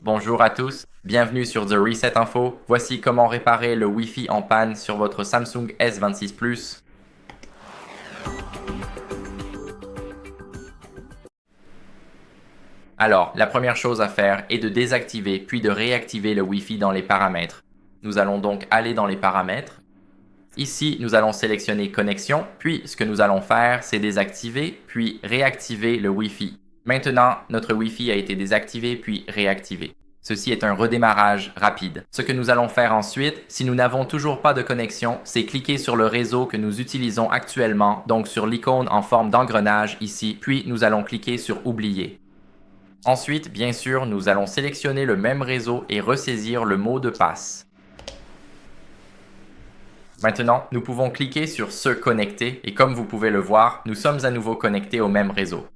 Bonjour à tous, bienvenue sur The Reset Info. Voici comment réparer le Wi-Fi en panne sur votre Samsung S26 Plus. Alors, la première chose à faire est de désactiver puis de réactiver le Wi-Fi dans les paramètres. Nous allons donc aller dans les paramètres. Ici, nous allons sélectionner Connexion, puis ce que nous allons faire, c'est désactiver puis réactiver le Wi-Fi. Maintenant, notre Wi-Fi a été désactivé puis réactivé. Ceci est un redémarrage rapide. Ce que nous allons faire ensuite, si nous n'avons toujours pas de connexion, c'est cliquer sur le réseau que nous utilisons actuellement, donc sur l'icône en forme d'engrenage ici, puis nous allons cliquer sur Oublier. Ensuite, bien sûr, nous allons sélectionner le même réseau et ressaisir le mot de passe. Maintenant, nous pouvons cliquer sur Se connecter et comme vous pouvez le voir, nous sommes à nouveau connectés au même réseau.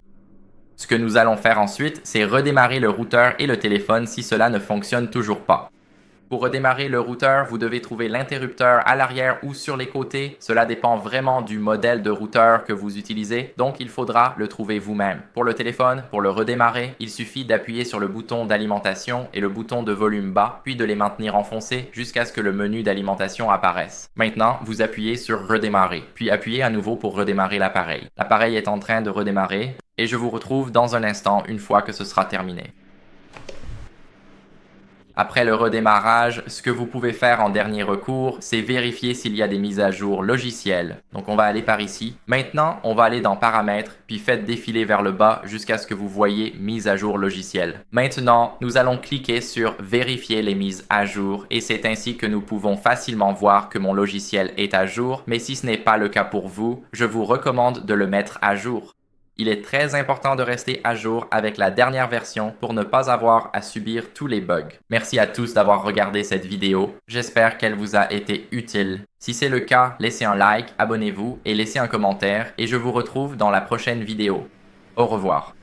Ce que nous allons faire ensuite, c'est redémarrer le routeur et le téléphone si cela ne fonctionne toujours pas. Pour redémarrer le routeur, vous devez trouver l'interrupteur à l'arrière ou sur les côtés. Cela dépend vraiment du modèle de routeur que vous utilisez, donc il faudra le trouver vous-même. Pour le téléphone, pour le redémarrer, il suffit d'appuyer sur le bouton d'alimentation et le bouton de volume bas, puis de les maintenir enfoncés jusqu'à ce que le menu d'alimentation apparaisse. Maintenant, vous appuyez sur Redémarrer, puis appuyez à nouveau pour redémarrer l'appareil. L'appareil est en train de redémarrer et je vous retrouve dans un instant une fois que ce sera terminé. Après le redémarrage, ce que vous pouvez faire en dernier recours, c'est vérifier s'il y a des mises à jour logicielles. Donc on va aller par ici. Maintenant, on va aller dans Paramètres, puis faites défiler vers le bas jusqu'à ce que vous voyez Mise à jour logicielle. Maintenant, nous allons cliquer sur Vérifier les mises à jour et c'est ainsi que nous pouvons facilement voir que mon logiciel est à jour, mais si ce n'est pas le cas pour vous, je vous recommande de le mettre à jour. Il est très important de rester à jour avec la dernière version pour ne pas avoir à subir tous les bugs. Merci à tous d'avoir regardé cette vidéo. J'espère qu'elle vous a été utile. Si c'est le cas, laissez un like, abonnez-vous et laissez un commentaire et je vous retrouve dans la prochaine vidéo. Au revoir.